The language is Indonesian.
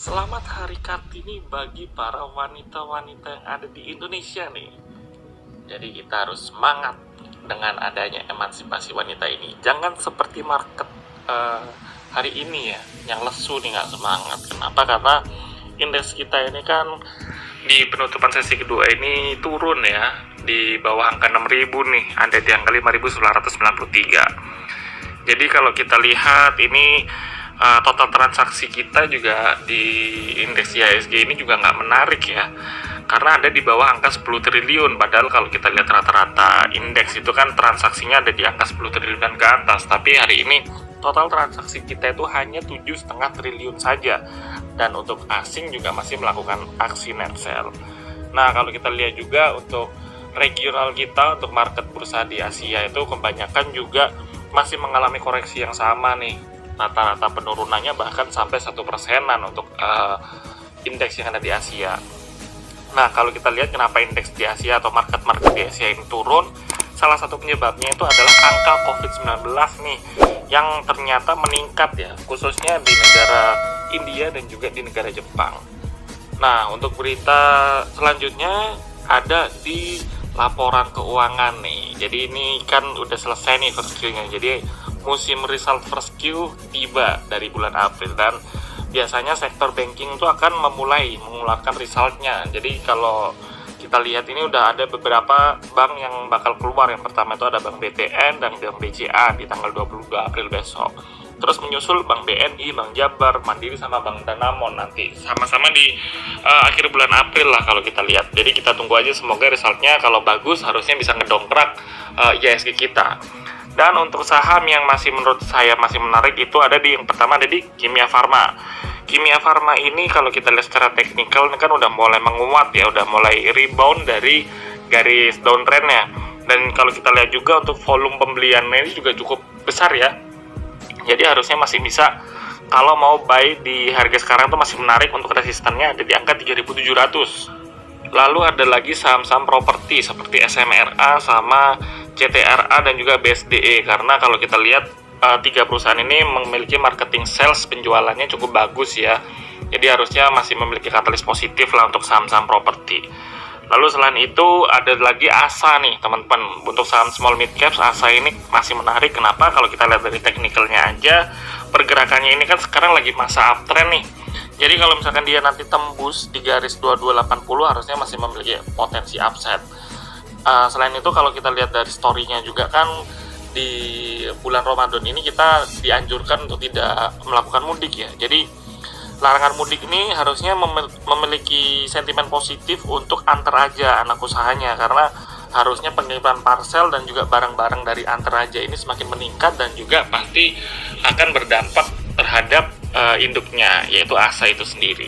Selamat Hari Kartini bagi para wanita-wanita yang ada di Indonesia nih. Jadi kita harus semangat dengan adanya emansipasi wanita ini. Jangan seperti market hari ini ya, yang lesu nih, nggak semangat. Kenapa? Karena indeks kita ini kan di penutupan sesi kedua ini turun ya, di bawah angka 6.000 nih, ada di angka 5.993. Jadi kalau kita lihat ini total transaksi kita juga di indeks IHSG ini juga nggak menarik ya, karena ada di bawah angka 10 triliun. Padahal kalau kita lihat rata-rata indeks itu kan transaksinya ada di angka 10 triliunan ke atas, tapi hari ini total transaksi kita itu hanya 7,5 triliun saja, dan untuk asing juga masih melakukan aksi net sell. Nah, kalau kita lihat juga untuk regional kita, untuk market bursa di Asia itu kebanyakan juga masih mengalami koreksi yang sama nih. Rata-rata penurunannya bahkan sampai 1%-an untuk indeks yang ada di Asia. Nah, kalau kita lihat kenapa indeks di Asia atau market-market di Asia ini turun, salah satu penyebabnya itu adalah angka COVID-19 nih, yang ternyata meningkat ya, khususnya di negara India dan juga di negara Jepang. Nah, untuk berita selanjutnya ada di laporan keuangan nih. Jadi ini kan udah selesai nih first Q-nya. Jadi musim result first Q tiba dari bulan April, dan biasanya sektor banking itu akan memulai mengeluarkan resultnya. Jadi kalau kita lihat ini udah ada beberapa bank yang bakal keluar. Yang pertama itu ada Bank BTN dan Bank BCA di tanggal 22 April besok. Terus menyusul Bank BNI, Bank Jabar, Mandiri, sama Bank Danamon nanti sama-sama di akhir bulan April lah kalau kita lihat. Jadi kita tunggu aja, semoga resultnya kalau bagus harusnya bisa ngedongkrak IHSG kita. Dan untuk saham yang masih menurut saya masih menarik itu ada di yang pertama, ada di Kimia Farma. Kimia Farma ini kalau kita lihat secara teknikal ini kan udah mulai menguat ya, udah mulai rebound dari garis downtrendnya. Dan kalau kita lihat juga untuk volume pembeliannya ini juga cukup besar ya. Jadi harusnya masih bisa, kalau mau buy di harga sekarang tuh masih menarik. Untuk resistennya ada di angka 3.700. Lalu ada lagi saham-saham properti seperti SMRA sama CTRA dan juga BSDE, karena kalau kita lihat tiga perusahaan ini memiliki marketing sales penjualannya cukup bagus ya. Jadi harusnya masih memiliki katalis positif lah untuk saham-saham properti. Lalu selain itu ada lagi ASA nih teman-teman. Untuk saham small mid caps, ASA ini masih menarik. Kenapa? Kalau kita lihat dari teknikalnya aja, pergerakannya ini kan sekarang lagi masa uptrend nih. Jadi kalau misalkan dia nanti tembus di garis 2280 harusnya masih memiliki potensi upside. Selain itu kalau kita lihat dari story-nya juga kan, di bulan Ramadan ini kita dianjurkan untuk tidak melakukan mudik ya. Jadi larangan mudik ini harusnya memiliki sentimen positif untuk antar aja anak usahanya, karena harusnya pengiriman parcel dan juga barang-barang dari antar aja ini semakin meningkat, dan juga pasti akan berdampak terhadap induknya, yaitu ASA itu sendiri.